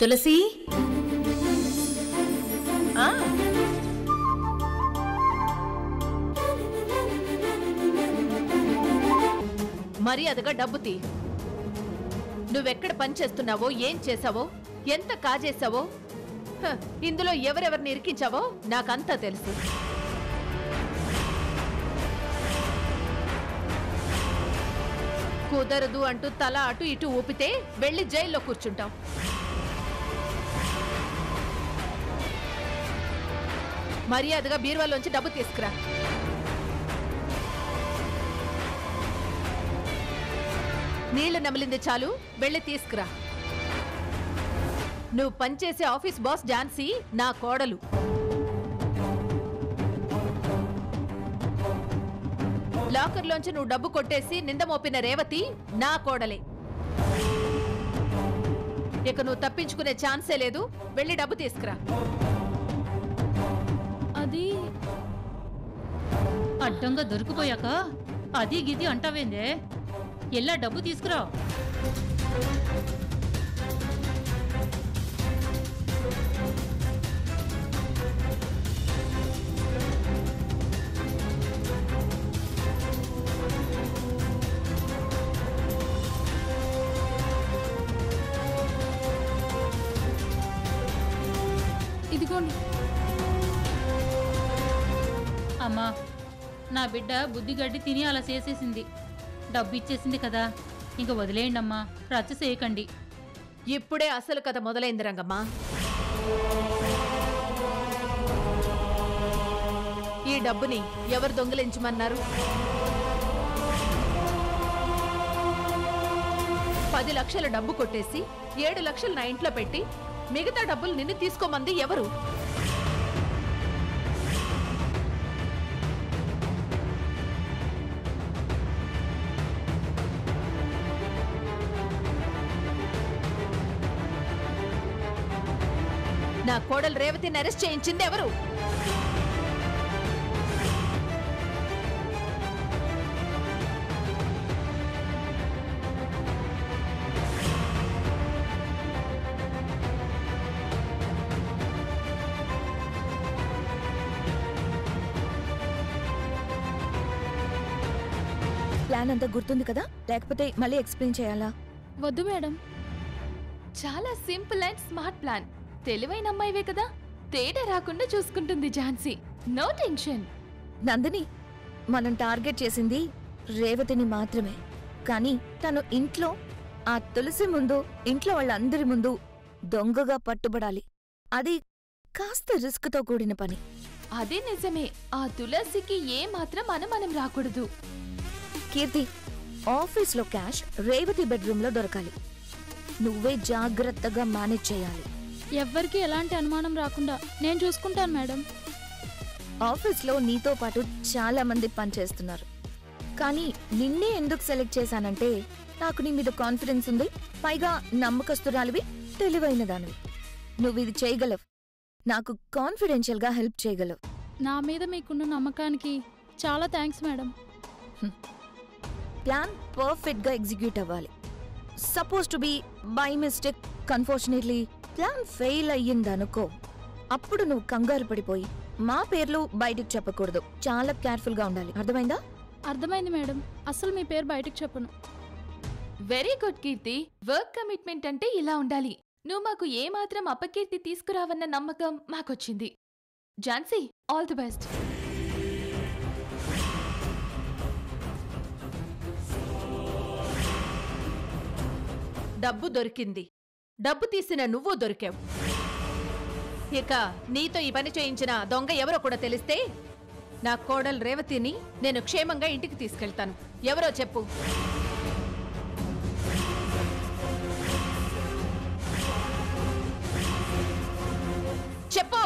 తులసి మర్యాదగా డబ్బు తీ. నువ్వెక్కడ పని చేస్తున్నావో, ఏం చేసావో, ఎంత కాజేశావో, ఇందులో ఎవరెవరిని ఇరికించావో నాకంతా తెలుసు. కుదరదు అంటూ తల అటు ఇటు ఊపితే వెళ్ళి జైల్లో కూర్చుంటావు. మర్యాదగా బీరువాలోంచి డబ్బు తీసుకురా. నీళ్లు నమిలింది చాలు, వెళ్ళి తీసుకురా. నువ్వు పనిచేసే ఆఫీస్ బాస్ ఝాన్సీ నా కోడలు. లాకర్లోంచి నువ్వు డబ్బు కొట్టేసి నింద మోపిన రేవతి నా కోడలే. ఇక నువ్వు తప్పించుకునే ఛాన్సే లేదు. వెళ్ళి డబ్బు తీసుకురా. అది అడ్డంగా దొరికిపోయాక అది గిది అంటావేందే? ఎల్లా డబ్బు తీసుకురా. ఇదిగోండి. అమ్మా, నా బిడ్డ బుద్ధిగడ్డి తిని అలా చేసేసింది. డబ్బు ఇచ్చేసింది కదా, ఇంక వదిలేయండి అమ్మా, రచ్చ చేయకండి. ఇప్పుడే అసలు కథ మొదలైంది రంగమ్మ. ఈ డబ్బుని ఎవరు దొంగిలించమన్నారు? 10 లక్షల డబ్బు కొట్టేసి 7 లక్షలు నా ఇంట్లో పెట్టి మిగతా డబ్బులు నిన్ను తీసుకోమంది ఎవరు? నా కోడలు రేవతిని అరెస్ట్ చేయించింది ఎవరు? ప్లాన్ అంతా గుర్తుంది కదా, లేకపోతే మళ్ళీ ఎక్స్ప్లెయిన్ చేయాలా? వద్దు మేడం, చాలా సింపుల్ అండ్ స్మార్ట్ ప్లాన్. తెలివైన అమ్మాయివే కదా, తేడా రాకుండా చూసుకుంటుంది ఝాన్సీ. No tension. నందిని, మనం టార్గెట్ చేసింది రేవతిని మాత్రమే. కానీ తను ఇంట్లో ఆ తులసి ముందు, ఇంట్లో వాళ్ళందరి ముందు దొంగగా పట్టుబడాలి. అది కాస్త రిస్క్తో కూడిన పని. అదే నిజమే. ఆ తులసికి ఏ మాత్రం అనుమానం రాకూడదు. కీర్తి, ఆఫీస్లో క్యాష్ రేవతి బెడ్రూమ్లో దొరకాలి. నువ్వే జాగ్రత్తగా మేనేజ్ చేయాలి. ఎవ్వరికి ఎలాంటి అనుమానం రాకుండా నేను చూసుకుంటాను మేడం. ఆఫీస్లో నీతో పాటు చాలా మంది పనిచేస్తున్నారు. కానీ నిన్నే ఎందుకు సెలెక్ట్ చేశానంటే, నాకు నీ మీద కాన్ఫిడెన్స్ ఉంది. పైగా నమ్మకస్తురాలివి, తెలివైన దానివి. నువ్వు ఇది చేయగలవు. నాకు కాన్ఫిడెన్షియల్గా హెల్ప్ చేయగలవు. నా మీద మీకున్న నమ్మకానికి చాలా థ్యాంక్స్ మేడం. ప్లాన్ పర్ఫెక్ట్గా ఎగ్జిక్యూట్ అవ్వాలి. Suppose to be by mistake unfortunately plan fail అయ్యిందనుకో, అప్పుడు నువ్వు కంగారు పడిపోయి మా పేర్లు బయటికి చెప్పకూడదు. చాలా కేర్ఫుల్గా ఉండాలి. అర్థమైందా? అర్థమైంది మేడం. అసలు మీ పేరు బయటకు చెప్పను. Very good Keerthi. Work commitment అంటే ఇలా ఉండాలి. నువ్వు మాకు ఏమాత్రం అపకీర్తి తీసుకురావన్న నమ్మకం మాకొచ్చింది. Jhansi, all the best. డబ్బు దొరికింది. డబ్బు తీసిన నువ్వు దొరికావు. ఇక నీతో ఈ పని చేయించిన దొంగ ఎవరో కూడా తెలిస్తే నా కోడలు రేవతిని నేను క్షేమంగా ఇంటికి తీసుకెళ్తాను. ఎవరో చెప్పు. చెప్పు.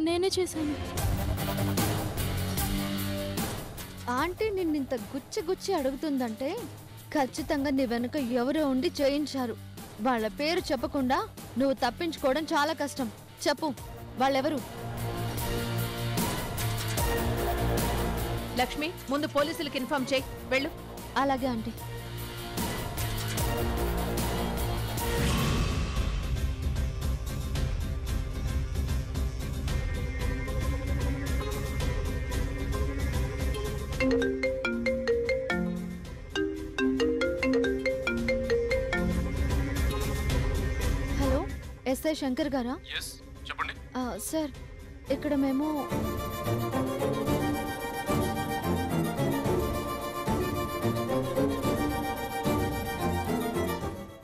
నేనే చేశాను. ఆంటీ నిన్నింత గుచ్చి అడుగుతుందంటే ఖచ్చితంగా నీ వెనుక ఎవరో ఉండి చేయించారు. వాళ్ళ పేరు చెప్పకుండా నువ్వు తప్పించుకోవడం చాలా కష్టం. చెప్పు, వాళ్ళెవరు? లక్ష్మి, ముందు పోలీసులకు ఇన్ఫార్మ్ చేయి. వెళ్ళు. అలాగే ఆంటీ. ఎస్ఐ శంకర్ గారా? చెప్పండి. సార్, ఇక్కడ మేము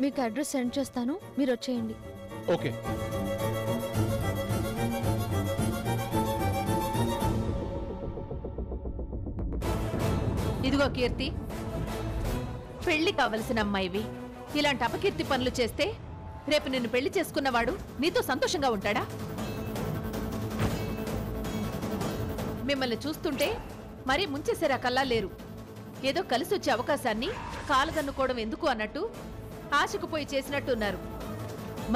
మీకు అడ్రస్ సెండ్ చేస్తాను, మీరు వచ్చేయండి. ఓకే. ఇదిగో కీర్తి, పెళ్లి కావలసిన అమ్మాయివి ఇలాంటి అపకీర్తి పనులు చేస్తే రేపు నిన్ను పెళ్లి చేసుకున్నవాడు నీతో సంతోషంగా ఉంటాడా? మిమ్మల్ని చూస్తుంటే మరీ ముంచేసారా కల్లా లేరు. ఏదో కలిసి వచ్చే అవకాశాన్ని కాలగన్నుకోవడం ఎందుకు అన్నట్టు ఆశకు పోయి చేసినట్టున్నారు.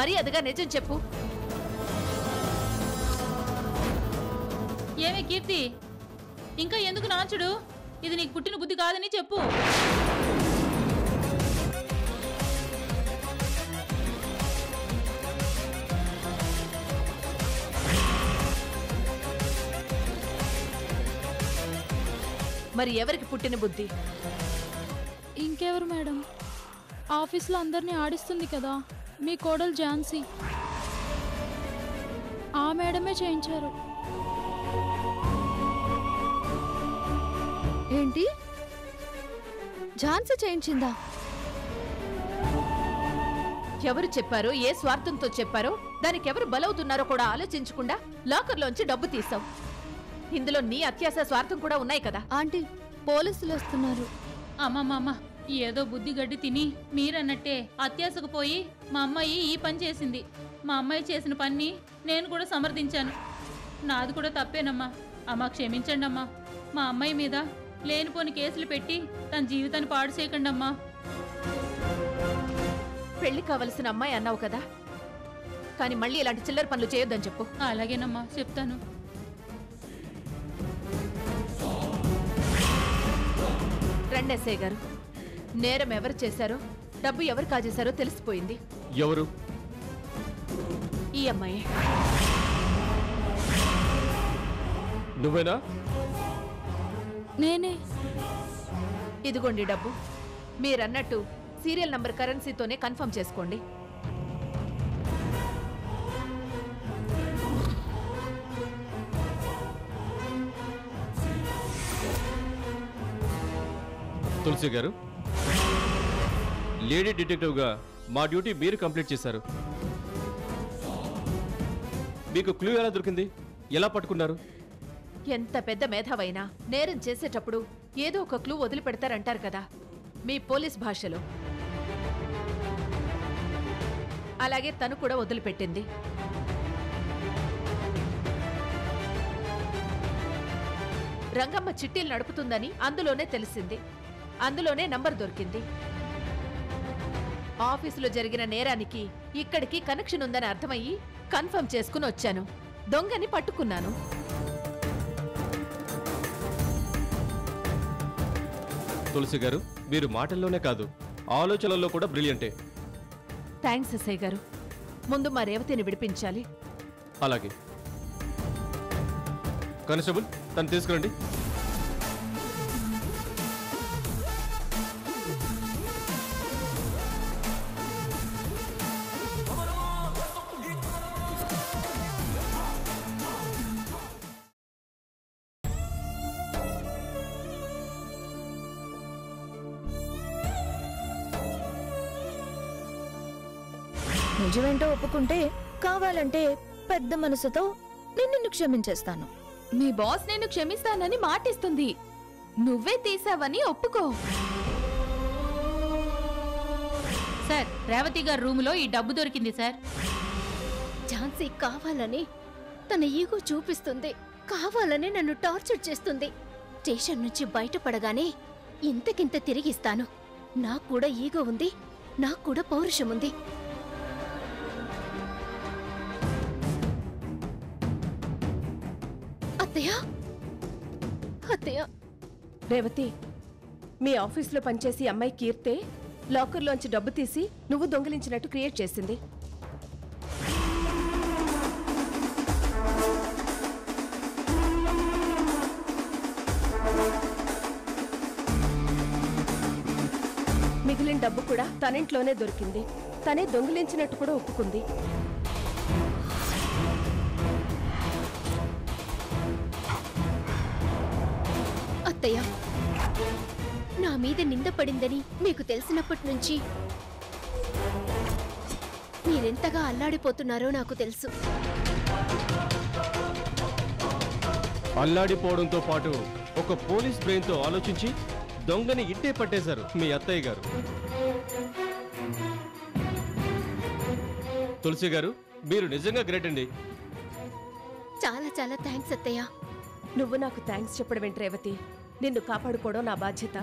మరీ అదిగా నిజం చెప్పు. ఏమే కీర్తి, ఇంకా ఎందుకు నాచుడు? ఇది నీకు పుట్టిన బుద్ధి కాదని చెప్పు. మరి ఎవరికి పుట్టిన బుద్ధి? ఇంకెవరు మేడం, ఆఫీస్లో అందరినీ ఆడిస్తుంది కదా మీ కోడలు ఝాన్సీ. ఆ మేడమే చేయించారు. ఏంటి, ఝాన్సీ చేయించిందా? ఎవరు చెప్పారో, ఏ స్వార్థంతో చెప్పారో, దానికి ఎవరు బలవుతున్నారో కూడా ఆలోచించకుండా లాకర్లోంచి డబ్బు తీసావు. ఇందులో నీ అత్యాశ స్వార్థం కూడా ఉన్నాయి కదా. ఆంటీ, పోలీసులు వస్తున్నారు. అమ్మమ్మ, ఏదో బుద్ధి గడ్డి తిని మీరన్నట్టే అత్యాశకు పోయి మా అమ్మాయి ఈ పని చేసింది. మా అమ్మాయి చేసిన పని నేను కూడా సమర్థించాను. నాది కూడా తప్పేనమ్మా. అమ్మ క్షమించండి అమ్మా. మా అమ్మాయి మీద లేనిపోని కేసులు పెట్టి తన జీవితాన్ని పాడు చేయకండి అమ్మా. పెళ్లి కావలసిన అమ్మాయి అన్నావు కదా, కానీ మళ్ళీ ఇలాంటి చిల్లర పనులు చేయొద్దని చెప్పు. అలాగేనమ్మా, చెప్తాను. రండి ఎస్ఐ గారు, నేరం ఎవరు చేశారో, డబ్బు ఎవరు కాజేశారో తెలిసిపోయింది. ఎవరు? ఈ అమ్మాయి. నువ్వేనా? నేనే. ఇదిగోండి డబ్బు. మీరన్నట్టు సీరియల్ నంబర్ కరెన్సీతోనే కన్ఫర్మ్ చేసుకోండి. తులసి గారు, లేడీ డిటెక్టివ్గా మా డ్యూటీ మీరు కంప్లీట్ చేశారు. మీకు క్లూ ఎలా దొరికింది? ఎలా పట్టుకున్నారు? ఎంత పెద్ద మేధావైనా నేరం చేసేటప్పుడు ఏదో ఒక క్లూ వదిలిపెడతారంటారు కదా, మీ పోలీస్ భాషలో. అలాగే తను కూడా వదిలిపెట్టింది. రంగమ్మ చిట్టీలు నడుపుతుందని అందులోనే తెలిసింది. అందులోనే నంబర్ దొరికింది. ఆఫీసులో జరిగిన నేరానికి ఇక్కడికి కనెక్షన్ ఉందని అర్థమయ్యి కన్ఫర్మ్ చేసుకుని వచ్చాను. దొంగని పట్టుకున్నాను. తులసి గారు, మీరు మాటల్లోనే కాదు ఆలోచనల్లో కూడా బ్రిలియంటే. థ్యాంక్స్ ఎస్ఐ గారు. ముందు మా రేవతిని విడిపించాలి. అలాగే. కానిస్టేబుల్, తను తీసుకురండి. నిజమేంటో ఒప్పుకుంటే కావాలంటే పెద్ద మనసుతో నిన్ను క్షమించేస్తాను. మీ బాస్ నేను క్షమిస్తానని మాటిస్తుంది. నువ్వే తీసావని ఒప్పుకో. సార్, రేవతి గారి రూములో ఈ డబ్బు దొరికింది సార్. ఝాన్సీ కావాలని తన ఈగో చూపిస్తుంది, కావాలని నన్ను టార్చర్ చేస్తుంది. స్టేషన్ నుంచి బయటపడగానే ఇంతకింత తిరిగిస్తాను. నాకు కూడా ఈగో ఉంది, నాకు కూడా పౌరుషం ఉంది. అత్తయ్య, అత్తయ్య. రేవతి, మీ ఆఫీస్లో పనిచేసి అమ్మాయి కీర్తే లాకర్లోంచి డబ్బు తీసి నువ్వు దొంగిలించినట్టు క్రియేట్ చేసింది. మిగిలిన డబ్బు కూడా తనింట్లోనే దొరికింది. తనే దొంగిలించినట్టు కూడా ఒప్పుకుంది. అత్తయ్య, నా మీద నింద పడిందని మీకు తెలిసినప్పటి నుంచి మీరెంతగా అల్లాడిపోతున్నారో నాకు తెలుసు. అల్లాడిపోవడంతో పాటు ఒక పోలీస్ బ్రెయిన్తో ఆలోచించి దొంగని ఇట్టే పట్టేశారు మీ అత్తయ్య గారు. తులసి గారు, మీరు నిజంగా గ్రేట్ అండి. చాలా చాలా థ్యాంక్స్ అత్తయ్య. నువ్వు నాకు థ్యాంక్స్ చెప్పడం ఏంటి రేవతి? నిన్ను కాపాడుకోవడం నా బాధ్యత.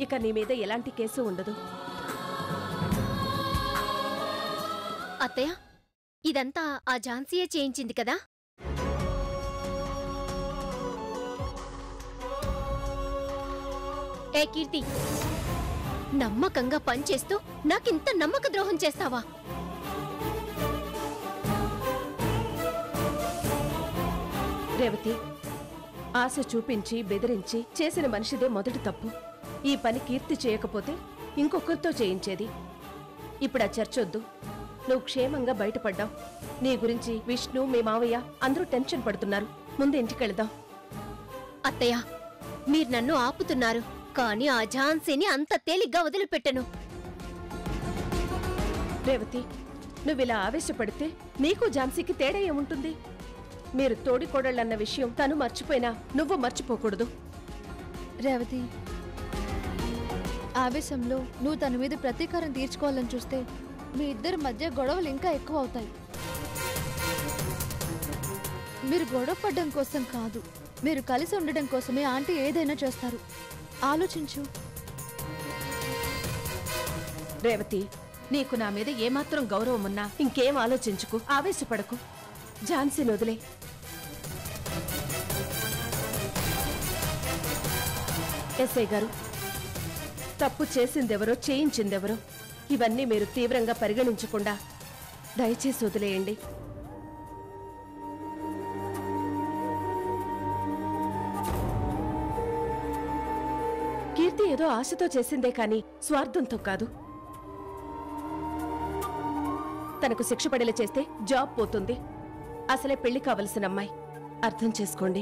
ఇక నీ మీద ఎలాంటి కేసు ఉండదు. అత్తయ్య, ఇదంతా ఆ ఝాన్సీయే చేయించింది కదా? ఏ కీర్తి, నమ్మకంగా పనిచేస్తూ నాకింత నమ్మక ద్రోహం చేస్తావా? రేవతి, ఆశ చూపించి బెదిరించి చేసిన మనిషిదే మొదటి తప్పు. ఈ పని కీర్తి చేయకపోతే ఇంకొకరితో చేయించేది. ఇప్పుడు ఆ చర్చొద్దు. నువ్వు క్షేమంగా బయటపడ్డావు. నీ గురించి విష్ణు, మీ మావయ్య అందరూ టెన్షన్ పడుతున్నారు. ముందు ఇంటికెళ్దాం. అత్తయ్య, మీరు నన్ను ఆపుతున్నారు, కానీ ఆ ఝాన్సీని అంత తేలిగ్గా వదిలిపెట్టను. రేవతి, నువ్విలా ఆవేశపడితే నీకు ఝాన్సీకి తేడా ఏముంటుంది? మీరు తోడికోడళ్ళన్న విషయం తను మర్చిపోయినా నువ్వు మర్చిపోకూడదు. రేవతి, ఆవేశంలో నువ్వు తన మీద ప్రతీకారం తీర్చుకోవాలని చూస్తే మీ ఇద్దరి మధ్య గొడవలు ఇంకా ఎక్కువ అవుతాయి. మీరు గొడవ పడ్డం కోసం కాదు, మీరు కలిసి ఉండడం కోసమే ఆంటీ ఏదైనా చేస్తారు. ఆలోచించు. రేవతి, నీకు నా మీద ఏమాత్రం గౌరవం ఉన్నా ఇంకేం ఆలోచించుకు, ఆవేశపడకు. ఝాన్సీని వదిలే. ఎస్ఐ గారు, తప్పు చేసిందెవరో చేయించిందెవరో ఇవన్నీ మీరు తీవ్రంగా పరిగణించకుండా దయచేసి వదిలేయండి. కీర్తి ఏదో ఆశతో చేసిందే కాని స్వార్థంతో కాదు. తనకు శిక్ష పడేలా చేస్తే జాబ్ పోతుంది. అసలే పెళ్లి కావలసిన అమ్మాయి. అర్థం చేసుకోండి.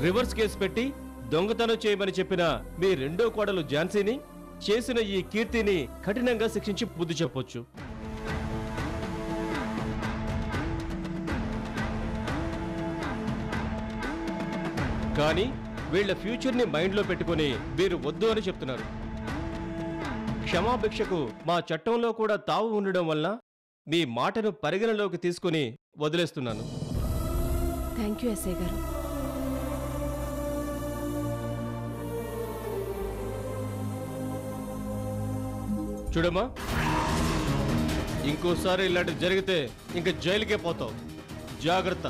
రివర్స్ కేసు పెట్టి దొంగతనం చేయమని చెప్పిన మీ రెండో కోడలు ఝాన్సీని, చేసిన ఈ కీర్తిని కఠినంగా శిక్షించి బుద్ధి చెప్పొచ్చు. కానీ వీళ్ల ఫ్యూచర్ ని మైండ్ లో పెట్టుకుని మీరు వద్దు అని చెప్తున్నారు. క్షమాభిక్షకు మా చట్టంలో కూడా తావు ఉండడం వల్ల మీ మాటను పరిగణలోకి తీసుకుని వదిలేస్తున్నాను. థ్యాంక్ యూ ఎస్ఐ గారు. చూడమ్మా, ఇంకోసారి ఇలాంటివి జరిగితే ఇంక జైలుకే పోతావు. జాగ్రత్త.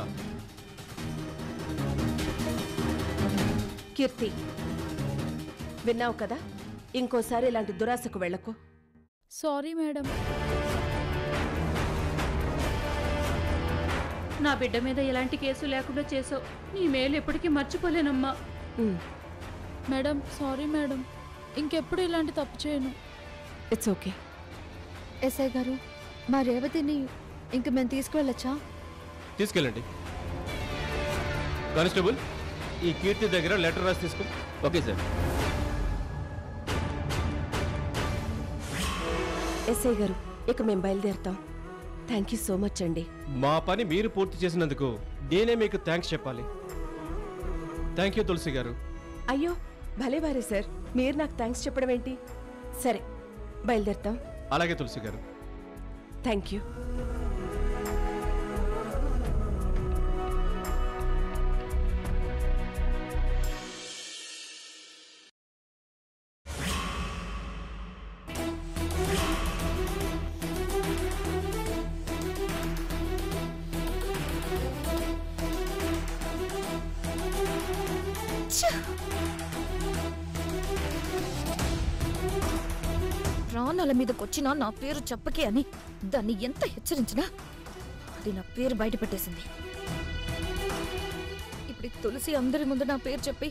కీర్తి, విన్నావు కదా? ఇంకోసారి ఇలాంటి దురాశకు వెళ్ళకు. Sorry madam. నా బిడ్డ మీద ఎలాంటి కేసు లేకుండా చేసావు. నీ మేలు ఎప్పటికీ మర్చిపోలేనమ్మా. మేడం సారీ మేడం, ఇంకెప్పుడు ఇలాంటి తప్పు చేయను. It's okay. ఎస్ఐ గారు, మా రేవతిని ఇంక మేము తీసుకువెళ్ళొచ్చా? తీసుకెళ్ళండి. కానిస్టేబుల్, ఈ కీర్తి దగ్గర లెటర్ రాసి తీసుకో. Okay sir. ఎస్ఐ గారు, ఇక మేము బయలుదేరుతాం. థ్యాంక్ యూ సో మచ్ అండి. మా పని మీరు పూర్తి చేసినందుకు నేనే మీకు థ్యాంక్స్ చెప్పాలి. థ్యాంక్ యూ తులసి గారు. అయ్యో భలేవారే సార్, మీరు నాకు థ్యాంక్స్ చెప్పడం ఏంటి? సరే, బయలుదేరుతాం. అలాగే తులసి గారు. Thank you. ప్రాణాల మీదకొచ్చినా నా పేరు చెప్పకే అని దాన్ని ఎంత హెచ్చరించినా అది నా పేరు బయట పెట్టేసింది. ఇప్పుడు తులసి అందరి ముందు నా పేరు చెప్పి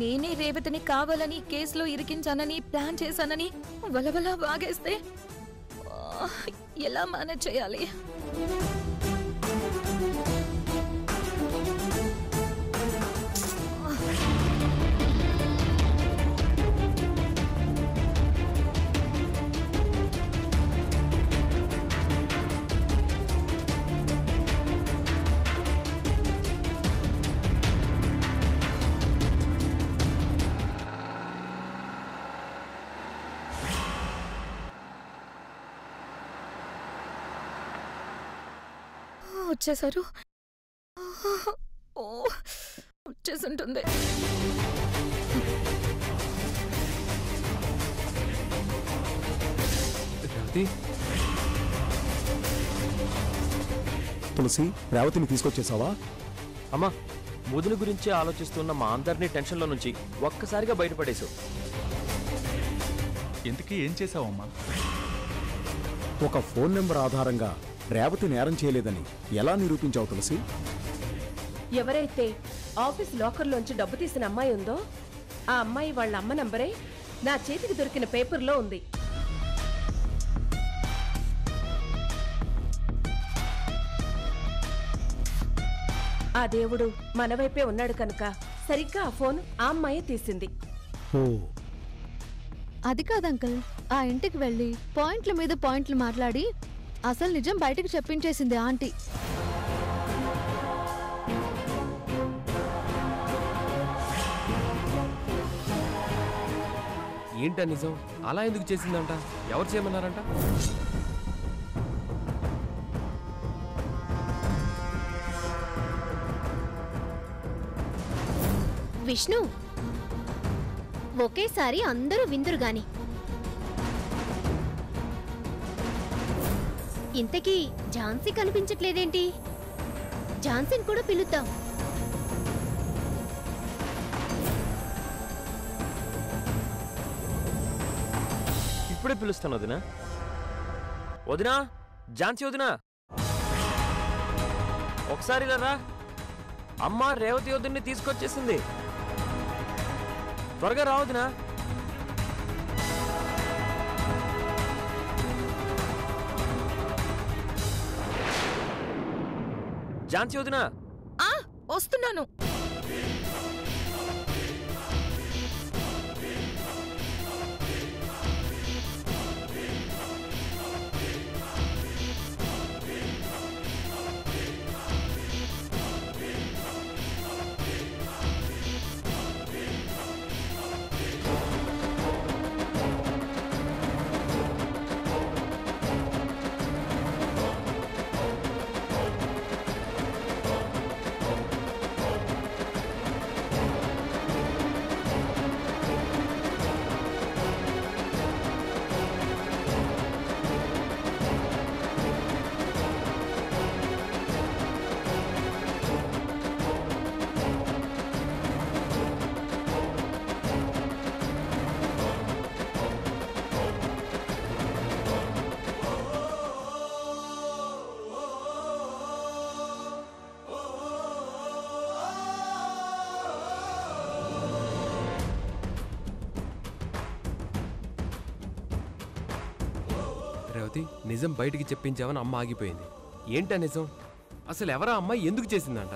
నేనే రేవతిని కావాలని కేసులో ఇరికించానని ప్లాన్ చేశానని వలవలా వాగేస్తే ఎలా మేనేజ్ చేయాలి? వచ్చేసారు. ఓ వచ్చేసుంటుంది. తులసి, రేవతిని తీసుకొచ్చేసావా? అమ్మా, ముదుల గురించి ఆలోచిస్తున్న మా అందరినీ టెన్షన్లో నుంచి ఒక్కసారిగా బయటపడేశావు. ఇంతకీ ఏం చేసావమ్మా? ఒక ఫోన్ నెంబర్ ఆధారంగా రేవతి నేరం చేయలేదని ఎలా నిరూపించావు తులసి? ఎవరైతే ఆఫీస్ లాకర్లోంచి డబ్బు తీసిన అమ్మాయి ఉందో ఆ అమ్మాయి వాళ్ళ అమ్మ నంబరే నా చేతికి దొరికిన పేపర్లో ఉంది. ఆ దేవుడు మన వైపే ఉన్నాడు కనుక సరిగ్గా ఆ ఫోన్ ఆ అమ్మాయే తీసింది. అది కాదు అంకుల్, ఆ ఇంటికి వెళ్ళి పాయింట్ల మీద పాయింట్లు మాట్లాడి అసలు నిజం బయటకు చెప్పించేసింది ఆంటీ. ఏంటా నిజం? అలా ఎందుకు చేసిందంట? ఎవరు చేయమన్నారంట? విష్ణు, ఒకేసారి అందరూ విందురు గాని. ఇంతకీ ఝాన్సీ కనిపించట్లేదేంటి? ఝాన్సీని కూడా పిలుద్దాం. ఇప్పుడే పిలుస్తాను వదినా. వదినా, ఝాన్సీ వదినా, ఒకసారి రా. అమ్మ రేవతి వదిన్ని తీసుకొచ్చేసింది. త్వరగా రా వదినా. ఝాన్సీ వదినా, వస్తున్నాను. రేవతి, నిజం బయటికి చెప్పించావని అమ్మ ఆగిపోయింది. ఏంటా నిజం? అసలు ఎవరా అమ్మాయి ఎందుకు చేసిందంట?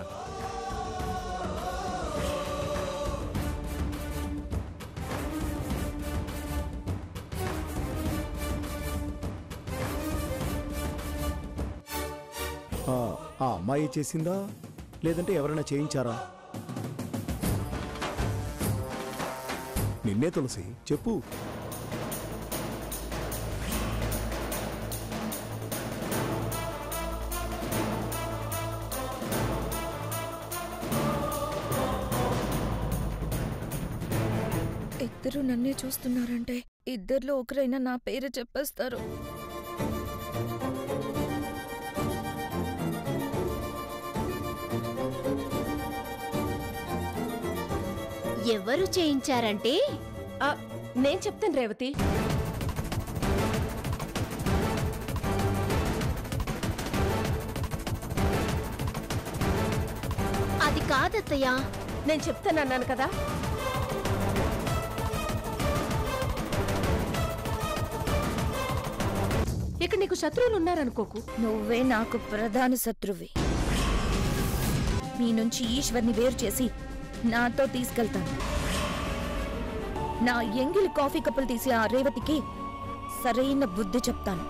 ఆ అమ్మాయి చేసిందా లేదంటే ఎవరైనా చేయించారా? నిన్నే తులసి, చెప్పు. ఇద్దరు నన్నే చూస్తున్నారంటే ఇద్దరిలో ఒకరైనా నా పేరు చెప్పేస్తారు. ఎవరు చేయించారంటే నేను చెప్తాను రేవతి. అది కాదత్తయ్యా. నేను చెప్తానన్నాను కదా. ఇక నీకు శత్రువులు ఉన్నారనుకోకు. నువ్వే నాకు ప్రధాన శత్రువి. మీ నుంచి ఈశ్వర్ని వేరు చేసి నాతో తీసుకెళ్తాను. నా ఎంగిలి కాఫీ కప్పులు తీసి ఆ రేవతికి సరైన బుద్ధి చెప్తాను.